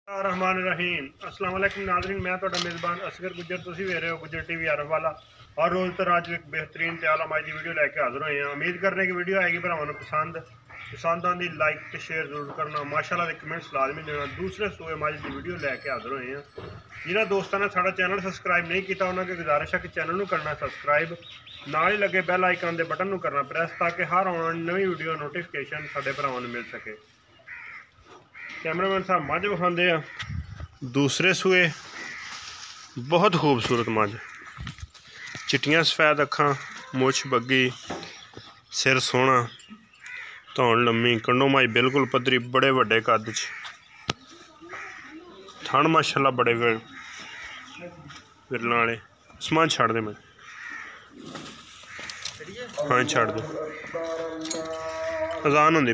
रहमान रहीम अस्सलाम वालेकुम नाज़रीन, मैं तो मेज़बान असगर गुजर, तुम वेख रहे हो गुजर टीवी अरब वाला। और रोज़ तो आज एक बेहतरीन ते आला मज की वीडियो लैके हाजिर हुए हैं। उम्मीद करने की वीडियो आएगी भरावां पसंद आती लाइक तो शेयर जरूर करना, माशाल्लाह के कमेंट्स लाजमी देना। दूसरे सूए मज की वीडियो लैके हाजिर हुए हैं। जिन्होंने दोस्तों ने साड़ा चैनल सबसक्राइब नहीं किया उन्होंने गुजारिश है कि चैनल को करना सबसक्राइब, नाल ही लगे बैल आइकन के बटन को करना प्रेस, ताकि हर आने वाली नवी वीडियो नोटिफिकेशन साडे भरावां नूं मिल सके। कैमरामैन साहब मझ विखाते हैं दूसरे सूए, बहुत खूबसूरत मझ, चिट्टियां सफेद अखां, मुछ बग्गी, सिर सोहना, धौन लम्मी, कंडों मझ बिल्कुल पद्धरी, बड़े वड्डे कद च, थण माशाल्लाह बड़े विरलां वाले। समान छड़ दे मैं, हाँ छड़ दो, अजान होंदी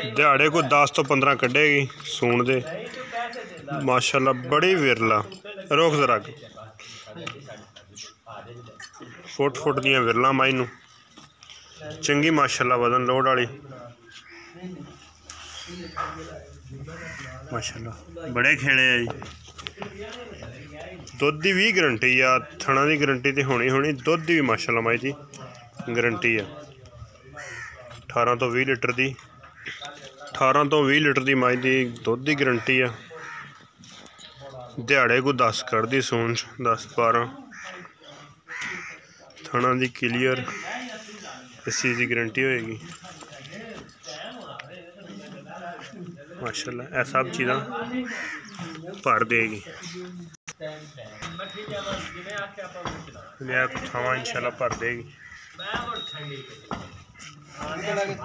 दिहाड़े को 10 तो 15 कढ़ेगी सूण दे, माशाल्लाह बड़ी विरला। रोक जरा फुट दियां विरलां माई नूं, चंगी माशाल्लाह वजन लोड वाली माशाल्लाह, बड़े खेड़े है जी। दुध की भी गारंटी आ, थणा की गारंटी तो होनी, दुध की भी माशाल्लाह माई जी गारंटी है। 18 तो 20 लीटर की, 18 तो 20 लीटर की मझ की दुध की गारंटी है। दिहाड़े को 10 कढ़दी सून, 10-12 थणा की क्लीयर, इस चीज़ की गारंटी होएगी माशाल्लाह। यह सब चीज़ां भर देगी, थावां इंशाल्लाह भर देगी।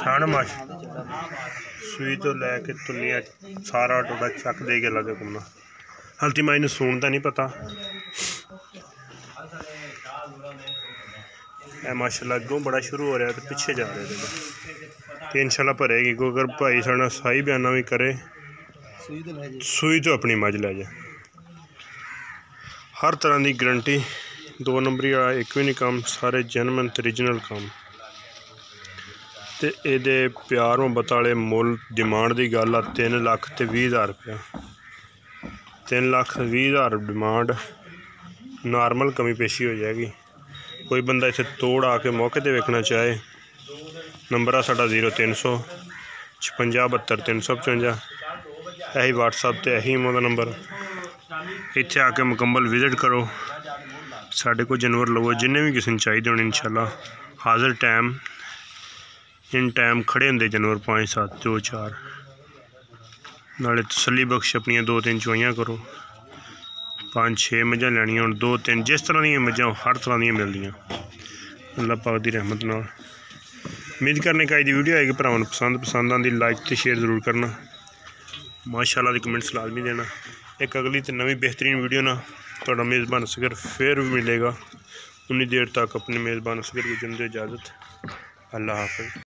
थण माशाल्लाह सूई तो लैके तुनिया सारा टोटा चक दे के लगे घूमना। हल्ती माई नूं सूण का नहीं पता, माशाल्लाह अगों बड़ा शुरू हो रहा है तो पिछे जा रहे हैं, तो इंशाल्लाह भरेगी। कोई अगर भाई साढ़ा सही बयाना भी करे, सूई तो अपनी मझ लै जाए। हर तरह की गारंटी, 2 नंबरी वाला एक भी नहीं काम, सारे जेनवन ओरिजिनल काम। तो ये प्यार मुहब्बत वाले मुल डिमांड की गल आ 3,20,000 रुपया, 3,20,000 डिमांड। नॉर्मल कमी पेशी हो जाएगी। कोई बंदा इसे तोड़ आके मौके पर वेखना चाहे, नंबर आ साडा 0300 56 72 355, यही WhatsApp तो यही इमो का नंबर। इत्थे आके मुकम्मल विजिट करो, साढ़े को जानवर लवो, जिन्हें भी किसी ने चाहिए होने इंशाल्लाह हाजिर टाइम इन टाइम खड़े होंगे जानवर 5-7 2-4। नाले तसली बख्श अपनिया 2-3 चुआइयां करो। 5-6 मझां लैनियां होण, 2-3 जिस तरह दी मझां हर तरह दी मिलदियां अल्लाह पाक दी रहमत नाल। उम्मीद करने का दी वीडियो आएगी भरावां नूं पसंद आंदी लाइक तो शेयर जरूर करना, माशाल्लाह दी कमेंट्स लाजमी देना। एक अगली तो नवी बेहतरीन वीडियो ना तुहाडा मेज़बान असगर फिर मिलेगा। उन्नी देर तक अपने मेज़बान असगर को दें इजाज़त। अल्लाह हाफ़िज़।